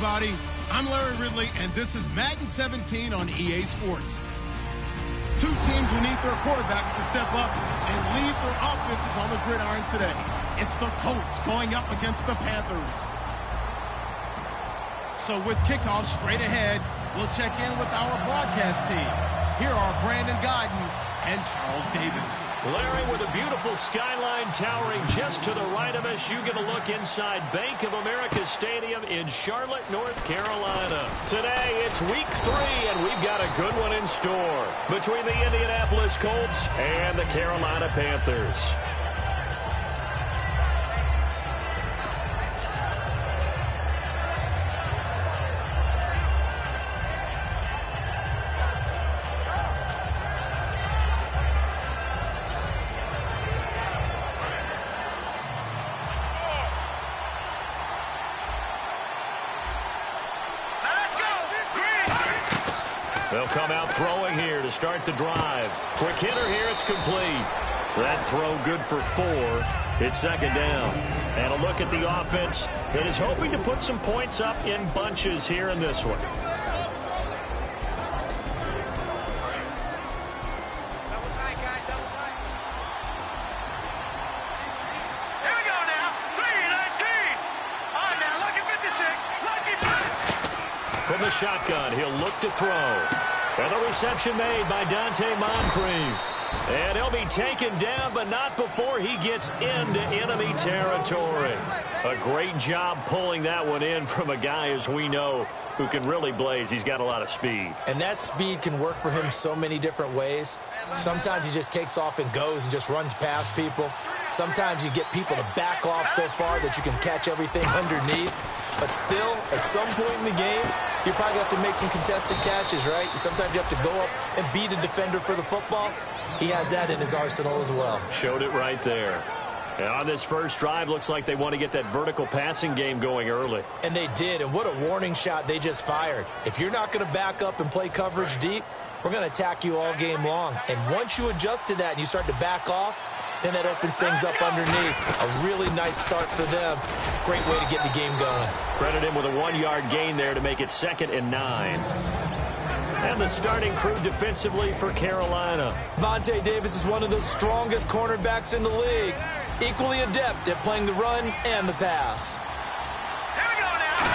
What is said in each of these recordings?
everybody. I'm Larry Ridley, and this is Madden 17 on EA Sports. Two teams who need their quarterbacks to step up and lead their offenses on the gridiron today. It's the Colts going up against the Panthers. So with kickoff straight ahead, we'll check in with our broadcast team. Here are Brandon Godden and Charles Davis. Larry, with a beautiful skyline towering just to the right of us, you get a look inside Bank of America Stadium in Charlotte, North Carolina. Today, it's week 3, and we've got a good one in store between the Indianapolis Colts and the Carolina Panthers. They'll come out throwing here to start the drive. Quick hitter here, it's complete. That throw good for 4. It's second down. And a look at the offense that is hoping to put some points up in bunches here in this one. Here we go now. 3-19. On now, lucky 56. Lucky 50. From the shotgun, he'll look to throw. And the reception made by Dante Moncrief. And he'll be taken down, but not before he gets into enemy territory. A great job pulling that one in from a guy, as we know, who can really blaze. He's got a lot of speed. And that speed can work for him so many different ways. Sometimes he just takes off and goes and just runs past people. Sometimes you get people to back off so far that you can catch everything underneath. But still, at some point in the game, you probably have to make some contested catches, right? Sometimes you have to go up and beat a defender for the football. He has that in his arsenal as well. Showed it right there. And on this first drive, looks like they want to get that vertical passing game going early. And they did, and what a warning shot they just fired. If you're not going to back up and play coverage deep, we're going to attack you all game long. And once you adjust to that and you start to back off, then that opens things up underneath. A really nice start for them. Great way to get the game going. Credit him with a 1-yard gain there to make it 2nd and 9. And the starting crew defensively for Carolina. Vontae Davis is one of the strongest cornerbacks in the league. Equally adept at playing the run and the pass. Here we go now.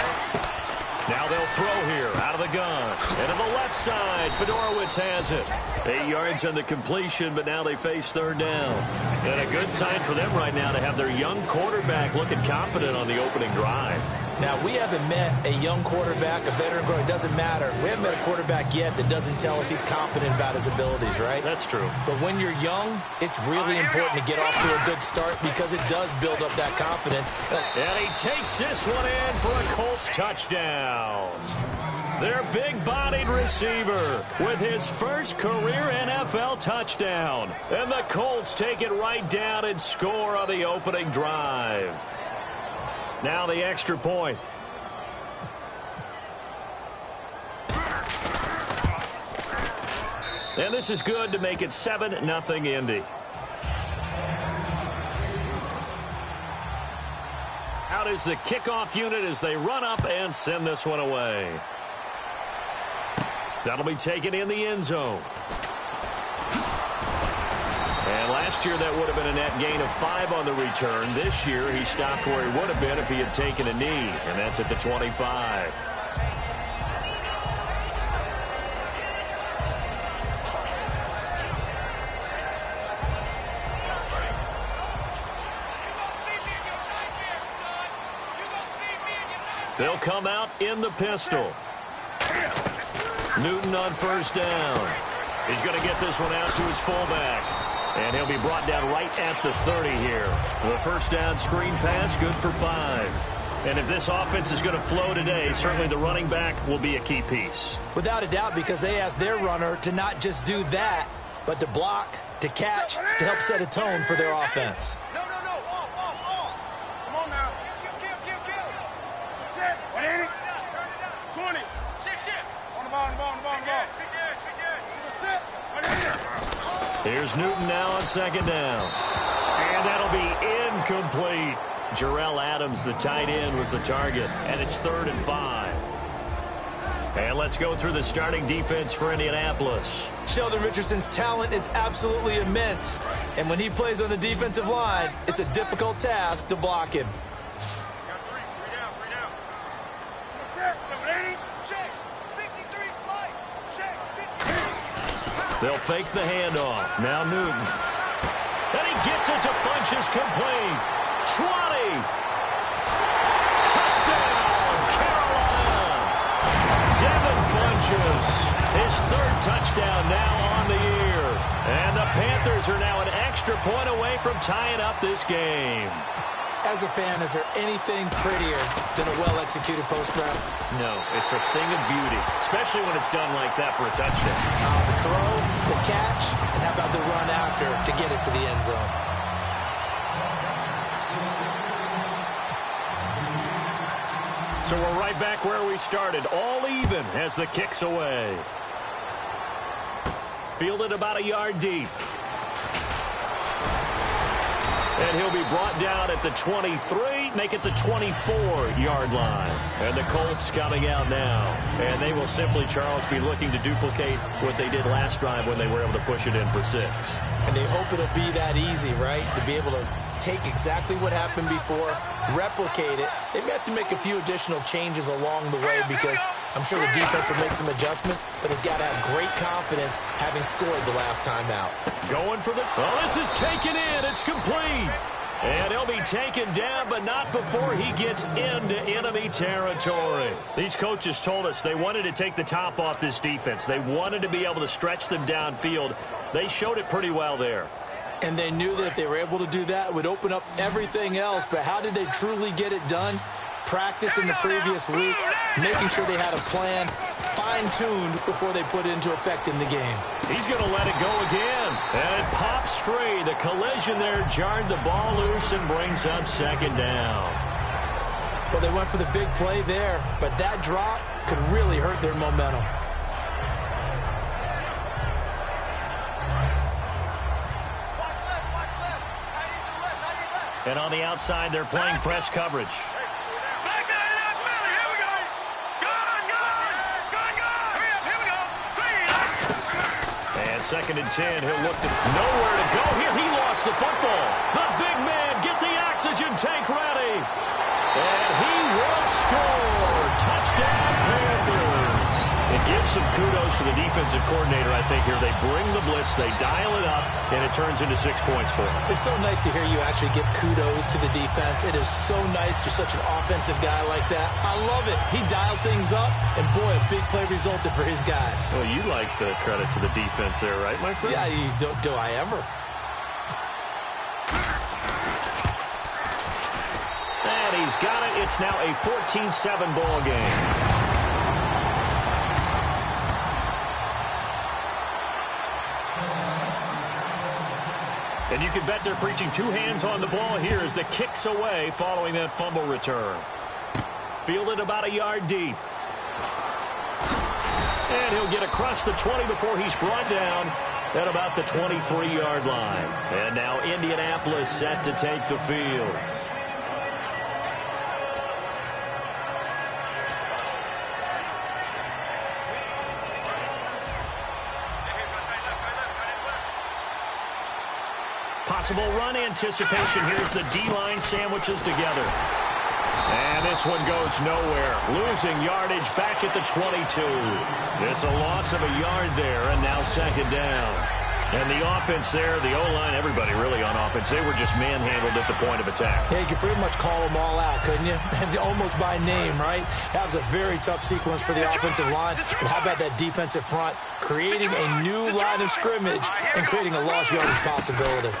Now they'll throw here out of the gun. And to the left side, Fedorowicz has it. 8 yards on the completion, but now they face 3rd down. And a good sign for them right now to have their young quarterback looking confident on the opening drive. Now, we haven't met a young quarterback, a veteran quarterback. It doesn't matter. We haven't met a quarterback yet that doesn't tell us he's confident about his abilities, right? That's true. But when you're young, it's really important to get off to a good start because it does build up that confidence. And he takes this one in for a Colts touchdown. Their big-bodied receiver with his first career NFL touchdown. And the Colts take it right down and score on the opening drive. Now the extra point. And this is good to make it 7-0 Indy. Out is the kickoff unit as they run up and send this one away. That'll be taken in the end zone. And last year that would have been a net gain of 5 on the return. This year he stopped where he would have been if he had taken a knee, and that's at the 25. They'll come out in the pistol. Newton on 1st down. He's going to get this one out to his fullback. And he'll be brought down right at the 30 here. The 1st down screen pass, good for 5. And if this offense is going to flow today, certainly the running back will be a key piece. Without a doubt, because they asked their runner to not just do that, but to block, to catch, to help set a tone for their offense. No. Come on now. Kill. Set. 180. 20. Shit. On the ball. Be good. Set. 180. Here's Newton now on 2nd down. And that'll be incomplete. Jarrell Adams, the tight end, was the target, and it's 3rd and 5. And let's go through the starting defense for Indianapolis. Sheldon Richardson's talent is absolutely immense, and when he plays on the defensive line, it's a difficult task to block him. They'll fake the handoff. Now Newton. And he gets it to Funchess complete. 20. Touchdown, Carolina. Devin Funchess, his 3rd touchdown now on the year. And the Panthers are now an extra point away from tying up this game. As a fan, is there anything prettier than a well-executed post route? No, it's a thing of beauty, especially when it's done like that for a touchdown. The throw, the catch, and how about the run after to get it to the end zone? So we're right back where we started, all even as the kick's away. Fielded about a yard deep. And he'll be brought down at the 23, make it the 24-yard line. And the Colts coming out now. And they will simply, Charles, be looking to duplicate what they did last drive when they were able to push it in for 6. And they hope it'll be that easy, right? To be able to take exactly what happened before, replicate it. They may have to make a few additional changes along the way because I'm sure the defense will make some adjustments, but they've got to have great confidence having scored the last time out. Going for the... Well, this is taken in. It's complete. And he'll be taken down, but not before he gets into enemy territory. These coaches told us they wanted to take the top off this defense. They wanted to be able to stretch them downfield. They showed it pretty well there. And they knew that if they were able to do that, it would open up everything else. But how did they truly get it done? Practice in the previous week, making sure they had a plan, fine-tuned before they put it into effect in the game. He's going to let it go again. And it pops free. The collision there jarred the ball loose and brings up 2nd down. Well, they went for the big play there, but that drop could really hurt their momentum. And on the outside, they're playing press coverage. Back out of that belly. Here we go. Here we go. 3. And 2nd and 10. He'll look to nowhere to go here. He lost the football. The big man, get the oxygen tank ready. And he will score. Touchdown, Panthers. It gives some kudos to the defensive coordinator, I think, here. They bring the blitz, they dial it up, and it turns into 6 points for them. It's so nice to hear you actually give kudos to the defense. It is so nice. You're such an offensive guy like that. I love it. He dialed things up, and boy, a big play resulted for his guys. Well, you like the credit to the defense there, right, my friend? Yeah, do I ever? And he's got it. It's now a 14-7 ball game. And you can bet they're preaching 2 hands on the ball here as the kick's away following that fumble return. Fielded about a yard deep. And he'll get across the 20 before he's brought down at about the 23-yard line. And now Indianapolis set to take the field. Possible run anticipation. Here's the D-line sandwiches together. And this one goes nowhere. Losing yardage back at the 22. It's a loss of a yard there, and now 2nd down. And the offense there, the O-line, everybody really on offense, they were just manhandled at the point of attack. Yeah, you could pretty much call them all out, couldn't you? Almost by name, right? That was a very tough sequence for the offensive line. But how about that defensive front? Creating a new line of scrimmage and creating a lost yardage possibility.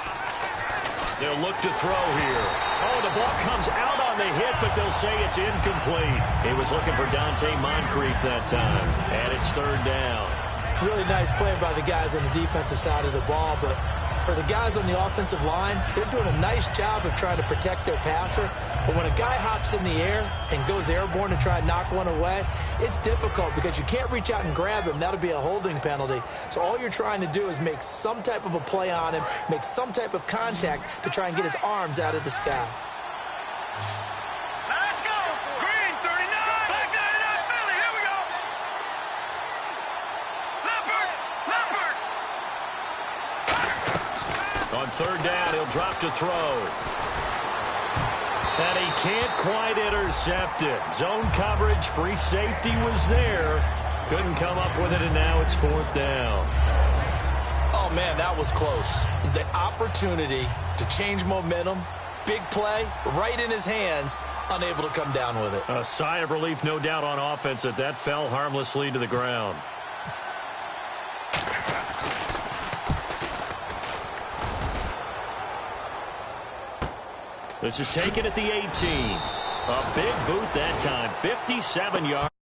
They'll look to throw here. Oh, the ball comes out on the hit, but they'll say it's incomplete. He was looking for Dante Moncrief that time, and it's 3rd down. Really nice play by the guys on the defensive side of the ball, but for the guys on the offensive line, they're doing a nice job of trying to protect their passer. But when a guy hops in the air and goes airborne to try and knock one away, it's difficult because you can't reach out and grab him. That'll be a holding penalty. So all you're trying to do is make some type of a play on him, make some type of contact to try and get his arms out of the sky. Now let's go. Green, 39. Black 99, Philly. Here we go. Leopard. On third down, he'll drop to throw. And he can't quite intercept it. Zone coverage, free safety was there. Couldn't come up with it, and now it's fourth down. Oh, man, that was close. The opportunity to change momentum, big play, right in his hands, unable to come down with it. A sigh of relief, no doubt, on offense that fell harmlessly to the ground. This is taken at the 18. A big boot that time, 57 yards.